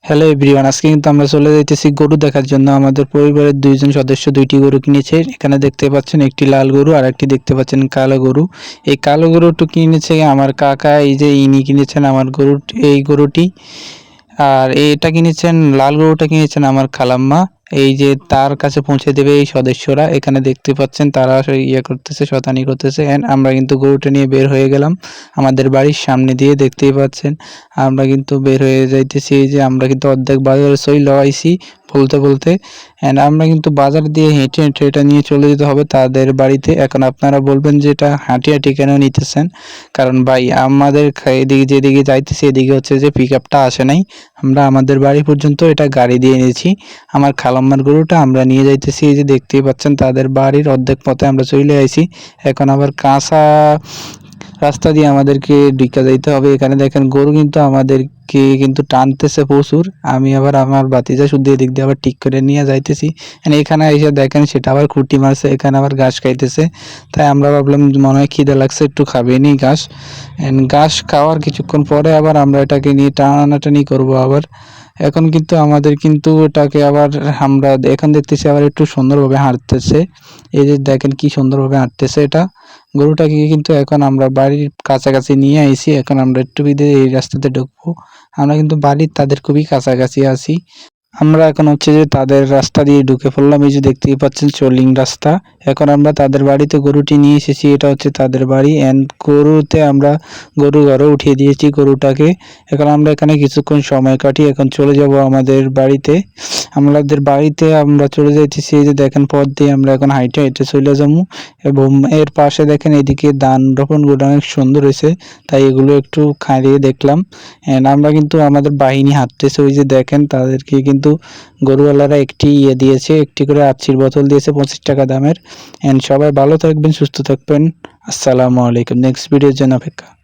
Hello everyone, আজকে কিন্তু আমরা চলে যাইতেছি গরু দেখার জন্য। আমাদের পরিবারের দুইজন সদস্য দুইটি গরু কিনেছে। এখানে দেখতে পাচ্ছেন একটি লাল গরু আর একটি দেখতে পাচ্ছেন কালো গরু। এই কালো গরুটি কিনেছে আমার কাকা, এই যে ইনি কিনেছেন আমার এই গরুটি। আর এটা কিনেছেন, লাল গরুটা কিনেছেন আমার খালাম্মা। এই যে তার কাছে পৌঁছে দেবে এই সদস্যরা। এখানে দেখতে পাচ্ছেন তারা করতেছে, শয়তানি করতেছে। এন্ড আমরা কিন্তু গরুটা নিয়ে বের হয়ে গেলাম আমাদের বাড়ির সামনে দিয়ে, দেখতেই পাচ্ছেন। আমরা কিন্তু বের হয়ে যাইতেছি, এই যে আমরা কিন্তু অর্ধেক বাজারে সই লাগাইছি বলতে বলতে। এন্ড আমরা কিন্তু বাজার দিয়ে হেঁটে হেঁটে এটা নিয়ে চলে যেতে হবে তাদের বাড়িতে। এখন আপনারা বলবেন যে এটা হাঁটি হাঁটি কেন নিতেছেন, কারণ ভাই আমাদের এদিকে যেদিকে যাইতেছি এদিকে হচ্ছে যে পিক আপটা আসে নাই। আমরা আমাদের বাড়ি পর্যন্ত এটা গাড়ি দিয়ে নিয়েছি। আমার খালাম্মার গরুটা আমরা নিয়ে যাইতেছি, এই যে দেখতেই পাচ্ছেন তাদের বাড়ির অর্ধেক পথে আমরা চলে আইছি। এখন আবার কাঁচা রাস্তা দিয়ে আমাদেরকে ঢুকে যাইতে হবে। এখানে দেখেন গরু কিন্তু আমাদেরকে কিন্তু টানতেছে প্রচুর। আমি আবার আমার ভাতিজা শুদ্ধ এদিক দিয়ে আবার ঠিক করে নিয়ে যাইতেছি। এখানে এসে দেখেন সেটা আবার খুঁটি মারছে, এখানে আবার ঘাস খাইতেছে। তাই আমরা ভাবলাম মনে হয় খিদে লাগছে, একটু খাবেনি ঘাস। ঘাস খাওয়ার কিছুক্ষণ পরে আবার আমরা এটাকে নিয়ে টানাটানি করবো আবার। এখন কিন্তু আমাদের কিন্তু এটাকে আবার আমরা এখন দেখতেছি আবার একটু সুন্দরভাবে হাঁটতেছে। এই যে দেখেন কি সুন্দরভাবে হাঁটতেছে এটা। গরুটাকে কিন্তু এখন আমরা বাড়ির কাছাকাছি নিয়ে আইছি। এখন আমরা একটু বিদে এই রাস্তাতে ঢুকবো। আমরা কিন্তু বাড়ির তাদের খুবই কাছাকাছি আছি। আমরা এখন হচ্ছে যে তাদের রাস্তা দিয়ে ঢুকে পড়লাম। এই যে দেখতেই পাচ্ছেন চলিং রাস্তা। এখন আমরা তাদের বাড়িতে গরুটি নিয়ে এসেছি, এটা হচ্ছে তাদের বাড়ি। এন্ড গরুতে আমরা গরু ঘরে উঠিয়ে দিয়েছি গরুটাকে। এখন আমরা এখানে কিছুক্ষণ সময় কাটিয়ে এখন চলে যাব আমাদের বাড়িতে। আমাদের বাড়িতে আমরা চলে যাইতেছি, এই যে দেখেন পথ দিয়ে আমরা এখন হাইটে হাইটে চলে যাবো। এবং এর পাশে দেখেন এদিকে ধান রোপণ গোডাউন অনেক সুন্দর হয়েছে, তাই এগুলো একটু খাইয়ে দেখলাম। এন্ড আমরা কিন্তু আমাদের বাহিনী হাঁটতেছে, ওই যে দেখেন তাদেরকে কিন্তু গরুওয়ালারা একটি দিয়েছে, একটি করে আচ্ছির বোতল দিয়েছে 25 টাকা দামের। এন্ড সবাই ভালো থাকবেন, সুস্থ থাকবেন। আসসালামু আলাইকুম। নেক্সট ভিডিওর জন্য অপেক্ষা।